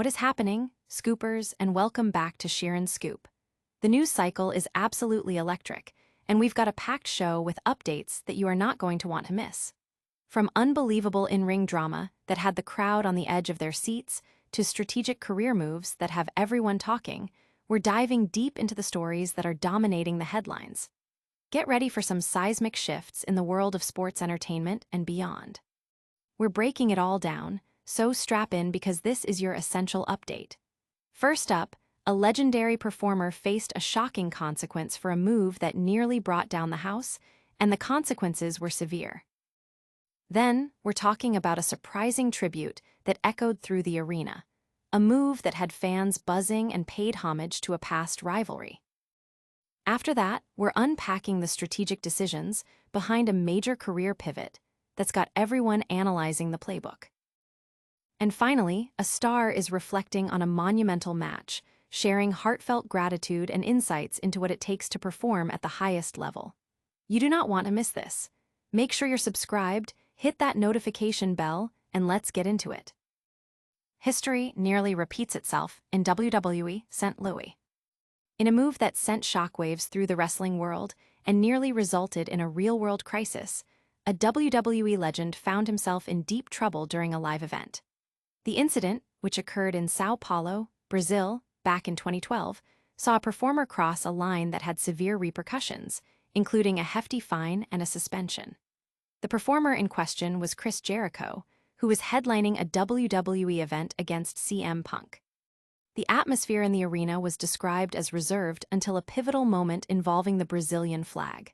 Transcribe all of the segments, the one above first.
What is happening, Scoopers, and welcome back to Sheeran Scoop. The news cycle is absolutely electric, and we've got a packed show with updates that you are not going to want to miss. From unbelievable in-ring drama that had the crowd on the edge of their seats to strategic career moves that have everyone talking, we're diving deep into the stories that are dominating the headlines. Get ready for some seismic shifts in the world of sports entertainment and beyond. We're breaking it all down, so strap in because this is your essential update. First up, a legendary performer faced a shocking consequence for a move that nearly brought down the house, and the consequences were severe. Then, we're talking about a surprising tribute that echoed through the arena, a move that had fans buzzing and paid homage to a past rivalry. After that, we're unpacking the strategic decisions behind a major career pivot that's got everyone analyzing the playbook. And finally, a star is reflecting on a monumental match, sharing heartfelt gratitude and insights into what it takes to perform at the highest level. You do not want to miss this. Make sure you're subscribed, hit that notification bell, and let's get into it. History nearly repeats itself in WWE St. Louis. In a move that sent shockwaves through the wrestling world and nearly resulted in a real-world crisis, a WWE legend found himself in deep trouble during a live event. The incident, which occurred in Sao Paulo, Brazil, back in 2012, saw a performer cross a line that had severe repercussions, including a hefty fine and a suspension. The performer in question was Chris Jericho, who was headlining a WWE event against CM Punk. The atmosphere in the arena was described as reserved until a pivotal moment involving the Brazilian flag.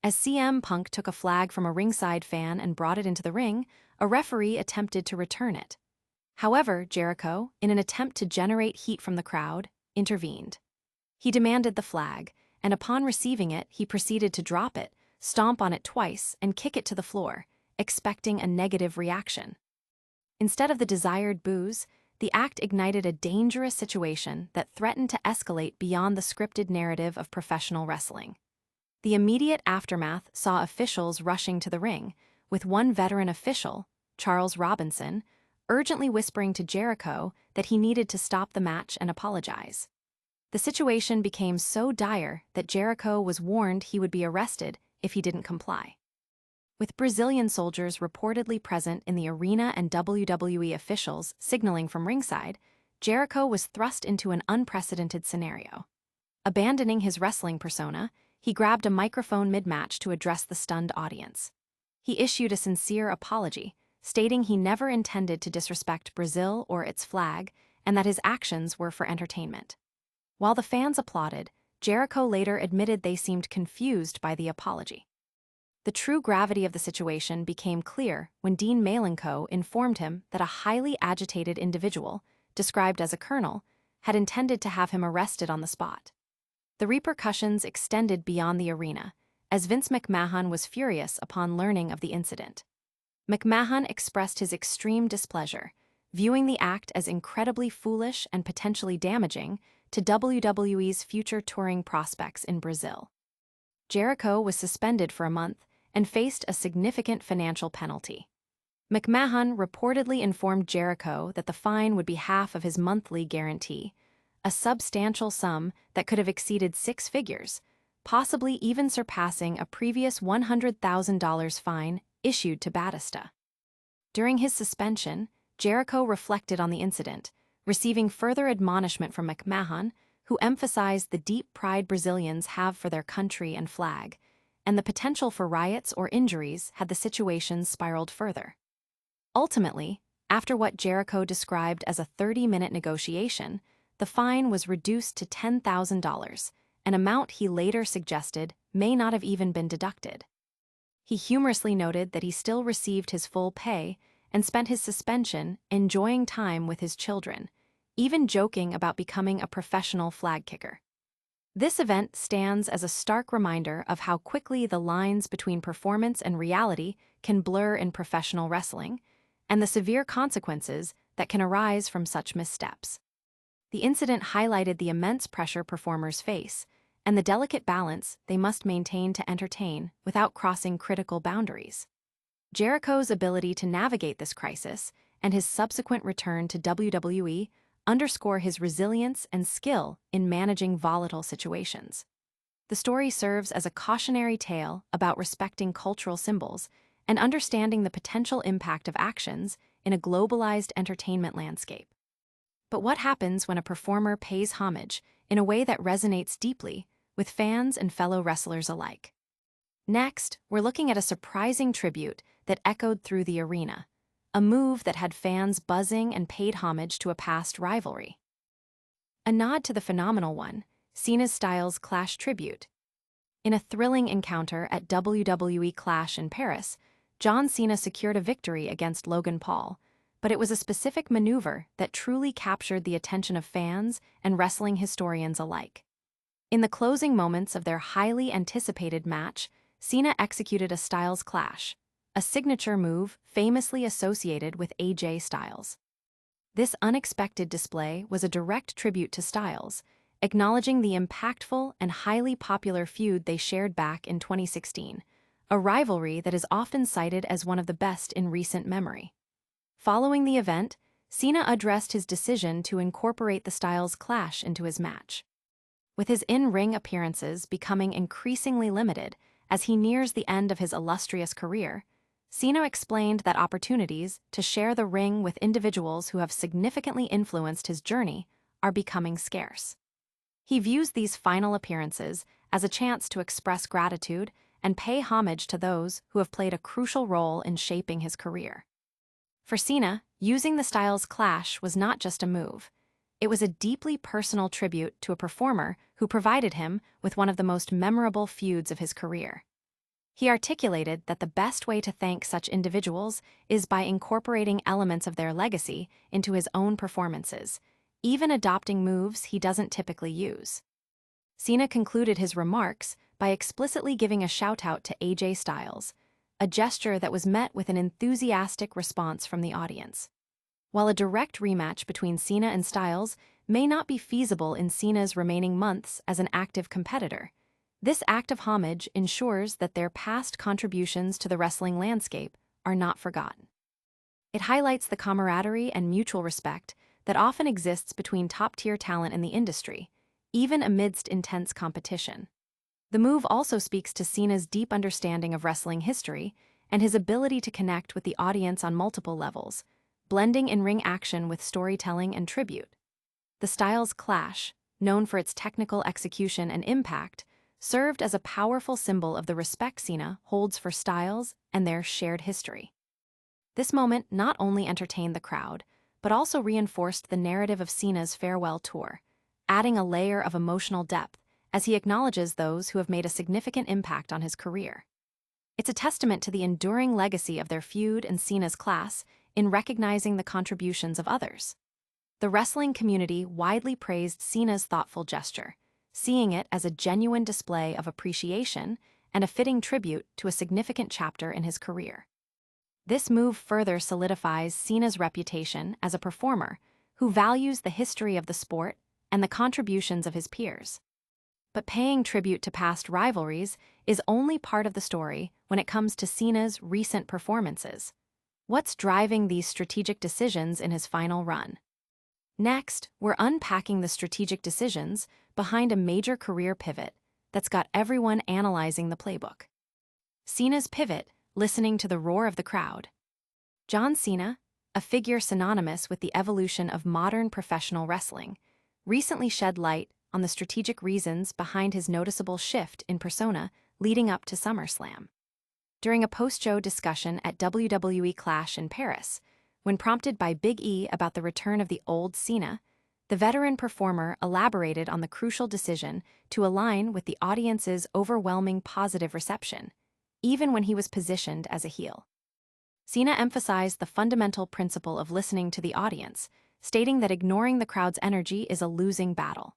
As CM Punk took a flag from a ringside fan and brought it into the ring, a referee attempted to return it. However, Jericho, in an attempt to generate heat from the crowd, intervened. He demanded the flag, and upon receiving it, he proceeded to drop it, stomp on it twice, and kick it to the floor, expecting a negative reaction. Instead of the desired boos, the act ignited a dangerous situation that threatened to escalate beyond the scripted narrative of professional wrestling. The immediate aftermath saw officials rushing to the ring, with one veteran official, Charles Robinson, urgently whispering to Jericho that he needed to stop the match and apologize. The situation became so dire that Jericho was warned he would be arrested if he didn't comply. With Brazilian soldiers reportedly present in the arena and WWE officials signaling from ringside, Jericho was thrust into an unprecedented scenario. Abandoning his wrestling persona, he grabbed a microphone mid-match to address the stunned audience. He issued a sincere apology, stating he never intended to disrespect Brazil or its flag, and that his actions were for entertainment. While the fans applauded, Jericho later admitted they seemed confused by the apology. The true gravity of the situation became clear when Dean Malenko informed him that a highly agitated individual, described as a colonel, had intended to have him arrested on the spot. The repercussions extended beyond the arena, as Vince McMahon was furious upon learning of the incident. McMahon expressed his extreme displeasure, viewing the act as incredibly foolish and potentially damaging to WWE's future touring prospects in Brazil. Jericho was suspended for a month and faced a significant financial penalty. McMahon reportedly informed Jericho that the fine would be half of his monthly guarantee, a substantial sum that could have exceeded six figures, possibly even surpassing a previous $100,000 fine issued to Batista. During his suspension, Jericho reflected on the incident, receiving further admonishment from McMahon, who emphasized the deep pride Brazilians have for their country and flag, and the potential for riots or injuries had the situation spiraled further. Ultimately, after what Jericho described as a 30-minute negotiation, the fine was reduced to $10,000, an amount he later suggested may not have even been deducted. He humorously noted that he still received his full pay and spent his suspension enjoying time with his children, even joking about becoming a professional flag kicker. This event stands as a stark reminder of how quickly the lines between performance and reality can blur in professional wrestling, and the severe consequences that can arise from such missteps. The incident highlighted the immense pressure performers face, and the delicate balance they must maintain to entertain without crossing critical boundaries. Jericho's ability to navigate this crisis and his subsequent return to WWE underscore his resilience and skill in managing volatile situations. The story serves as a cautionary tale about respecting cultural symbols and understanding the potential impact of actions in a globalized entertainment landscape. But what happens when a performer pays homage in a way that resonates deeply with fans and fellow wrestlers alike? Next, we're looking at a surprising tribute that echoed through the arena, a move that had fans buzzing and paid homage to a past rivalry. A nod to the phenomenal one, Cena's Styles Clash tribute. In a thrilling encounter at WWE Clash in Paris, John Cena secured a victory against Logan Paul, but it was a specific maneuver that truly captured the attention of fans and wrestling historians alike. In the closing moments of their highly anticipated match, Cena executed a Styles Clash, a signature move famously associated with AJ Styles. This unexpected display was a direct tribute to Styles, acknowledging the impactful and highly popular feud they shared back in 2016, a rivalry that is often cited as one of the best in recent memory. Following the event, Cena addressed his decision to incorporate the Styles Clash into his match. With his in-ring appearances becoming increasingly limited as he nears the end of his illustrious career, Cena explained that opportunities to share the ring with individuals who have significantly influenced his journey are becoming scarce. He views these final appearances as a chance to express gratitude and pay homage to those who have played a crucial role in shaping his career. For Cena, using the Styles Clash was not just a move. It was a deeply personal tribute to a performer who provided him with one of the most memorable feuds of his career. He articulated that the best way to thank such individuals is by incorporating elements of their legacy into his own performances, even adopting moves he doesn't typically use. Cena concluded his remarks by explicitly giving a shout-out to AJ Styles, a gesture that was met with an enthusiastic response from the audience. While a direct rematch between Cena and Styles may not be feasible in Cena's remaining months as an active competitor, this act of homage ensures that their past contributions to the wrestling landscape are not forgotten. It highlights the camaraderie and mutual respect that often exists between top-tier talent in the industry, even amidst intense competition. The move also speaks to Cena's deep understanding of wrestling history and his ability to connect with the audience on multiple levels, blending in-ring action with storytelling and tribute. The Styles Clash, known for its technical execution and impact, served as a powerful symbol of the respect Cena holds for Styles and their shared history. This moment not only entertained the crowd, but also reinforced the narrative of Cena's farewell tour, adding a layer of emotional depth as he acknowledges those who have made a significant impact on his career. It's a testament to the enduring legacy of their feud and Cena's class in recognizing the contributions of others. The wrestling community widely praised Cena's thoughtful gesture, seeing it as a genuine display of appreciation and a fitting tribute to a significant chapter in his career. This move further solidifies Cena's reputation as a performer who values the history of the sport and the contributions of his peers. But paying tribute to past rivalries is only part of the story when it comes to Cena's recent performances. What's driving these strategic decisions in his final run? Next, we're unpacking the strategic decisions behind a major career pivot that's got everyone analyzing the playbook. Cena's pivot, listening to the roar of the crowd. John Cena, a figure synonymous with the evolution of modern professional wrestling, recently shed light on the strategic reasons behind his noticeable shift in persona leading up to SummerSlam. During a post-show discussion at WWE Clash in Paris, when prompted by Big E about the return of the old Cena, the veteran performer elaborated on the crucial decision to align with the audience's overwhelming positive reception, even when he was positioned as a heel. Cena emphasized the fundamental principle of listening to the audience, stating that ignoring the crowd's energy is a losing battle.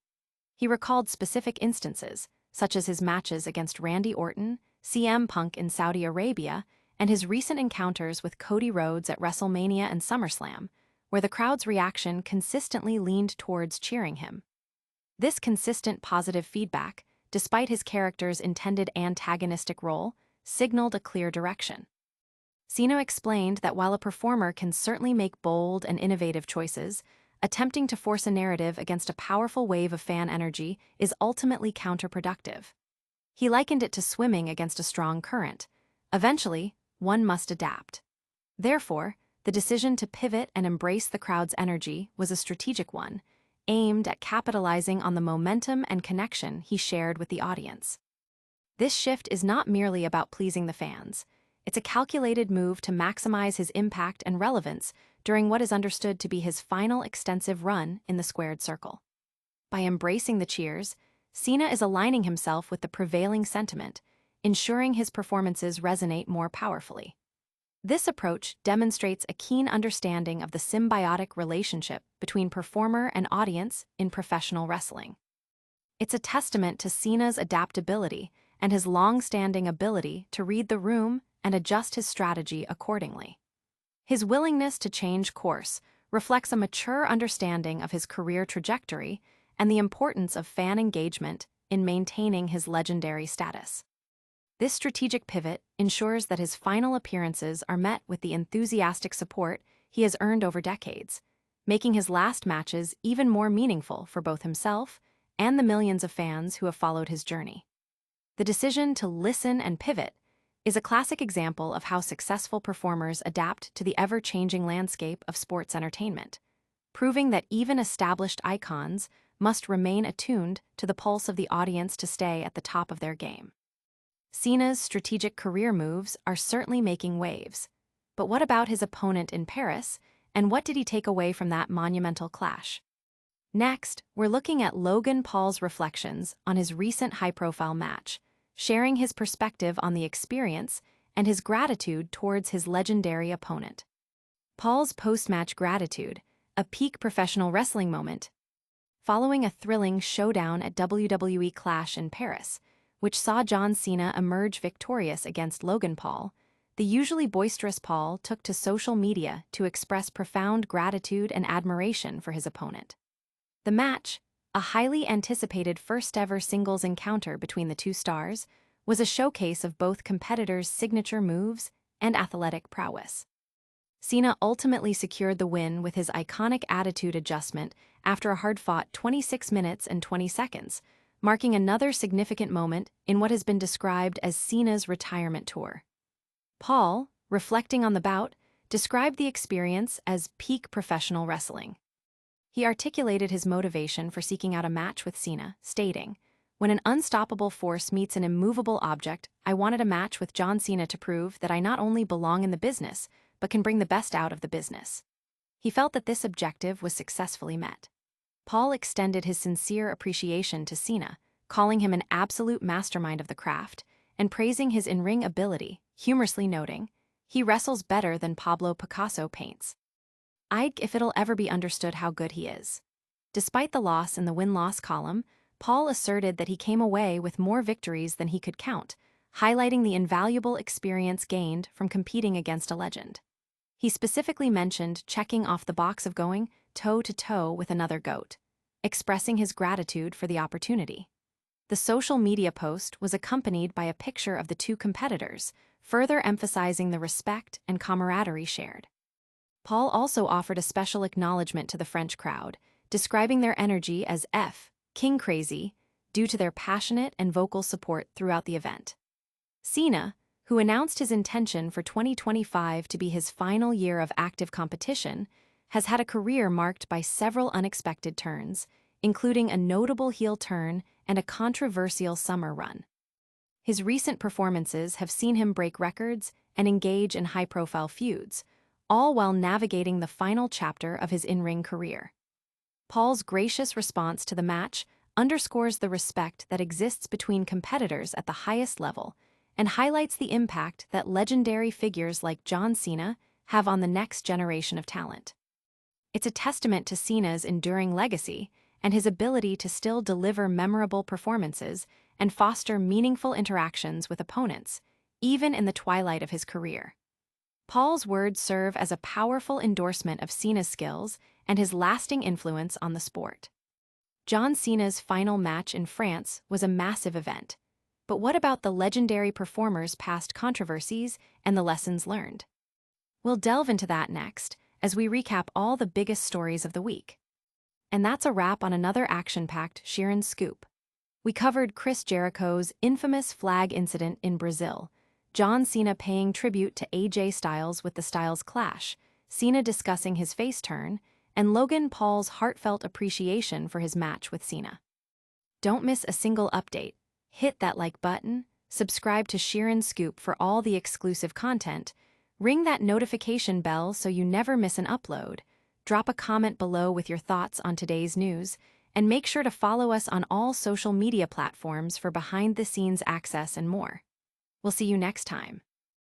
He recalled specific instances, such as his matches against Randy Orton, CM Punk in Saudi Arabia, and his recent encounters with Cody Rhodes at WrestleMania and SummerSlam, where the crowd's reaction consistently leaned towards cheering him. This consistent positive feedback, despite his character's intended antagonistic role, signaled a clear direction. Cena explained that while a performer can certainly make bold and innovative choices, attempting to force a narrative against a powerful wave of fan energy is ultimately counterproductive. He likened it to swimming against a strong current. Eventually, one must adapt. Therefore, the decision to pivot and embrace the crowd's energy was a strategic one, aimed at capitalizing on the momentum and connection he shared with the audience. This shift is not merely about pleasing the fans. It's a calculated move to maximize his impact and relevance during what is understood to be his final extensive run in the squared circle. By embracing the cheers, Cena is aligning himself with the prevailing sentiment, ensuring his performances resonate more powerfully. This approach demonstrates a keen understanding of the symbiotic relationship between performer and audience in professional wrestling. It's a testament to Cena's adaptability and his long-standing ability to read the room and adjust his strategy accordingly. His willingness to change course reflects a mature understanding of his career trajectory and the importance of fan engagement in maintaining his legendary status. This strategic pivot ensures that his final appearances are met with the enthusiastic support he has earned over decades, making his last matches even more meaningful for both himself and the millions of fans who have followed his journey. The decision to listen and pivot is a classic example of how successful performers adapt to the ever-changing landscape of sports entertainment, proving that even established icons must remain attuned to the pulse of the audience to stay at the top of their game. Cena's strategic career moves are certainly making waves. But what about his opponent in Paris, and what did he take away from that monumental clash? Next, we're looking at Logan Paul's reflections on his recent high-profile match, sharing his perspective on the experience and his gratitude towards his legendary opponent. Paul's post-match gratitude, a peak professional wrestling moment. Following a thrilling showdown at WWE Clash in Paris, which saw John Cena emerge victorious against Logan Paul, the usually boisterous Paul took to social media to express profound gratitude and admiration for his opponent. The match, a highly anticipated first-ever singles encounter between the two stars, was a showcase of both competitors' signature moves and athletic prowess. Cena ultimately secured the win with his iconic attitude adjustment after a hard-fought 26 minutes and 20 seconds, marking another significant moment in what has been described as Cena's retirement tour. Paul, reflecting on the bout, described the experience as peak professional wrestling. He articulated his motivation for seeking out a match with Cena, stating, "When an unstoppable force meets an immovable object, I wanted a match with John Cena to prove that I not only belong in the business, but can bring the best out of the business." He felt that this objective was successfully met. Paul extended his sincere appreciation to Cena, calling him an absolute mastermind of the craft, and praising his in-ring ability, humorously noting, "He wrestles better than Pablo Picasso paints. If it'll ever be understood how good he is." Despite the loss in the win-loss column, Paul asserted that he came away with more victories than he could count, highlighting the invaluable experience gained from competing against a legend. He specifically mentioned checking off the box of going toe-to-toe with another GOAT, expressing his gratitude for the opportunity. The social media post was accompanied by a picture of the two competitors, further emphasizing the respect and camaraderie shared. Paul also offered a special acknowledgement to the French crowd, describing their energy as King Crazy, due to their passionate and vocal support throughout the event. Cena, who announced his intention for 2025 to be his final year of active competition, has had a career marked by several unexpected turns, including a notable heel turn and a controversial summer run. His recent performances have seen him break records and engage in high-profile feuds, all while navigating the final chapter of his in-ring career. Paul's gracious response to the match underscores the respect that exists between competitors at the highest level and highlights the impact that legendary figures like John Cena have on the next generation of talent. It's a testament to Cena's enduring legacy and his ability to still deliver memorable performances and foster meaningful interactions with opponents, even in the twilight of his career. Paul's words serve as a powerful endorsement of Cena's skills and his lasting influence on the sport. John Cena's final match in France was a massive event. But what about the legendary performer's past controversies and the lessons learned? We'll delve into that next, as we recap all the biggest stories of the week. And that's a wrap on another action-packed Sheeran Scoop. We covered Chris Jericho's infamous flag incident in Brazil, John Cena paying tribute to AJ Styles with the Styles Clash, Cena discussing his face turn, and Logan Paul's heartfelt appreciation for his match with Cena. Don't miss a single update. Hit that like button, subscribe to Sheeran Scoop for all the exclusive content, ring that notification bell so you never miss an upload, drop a comment below with your thoughts on today's news, and make sure to follow us on all social media platforms for behind-the-scenes access and more. We'll see you next time.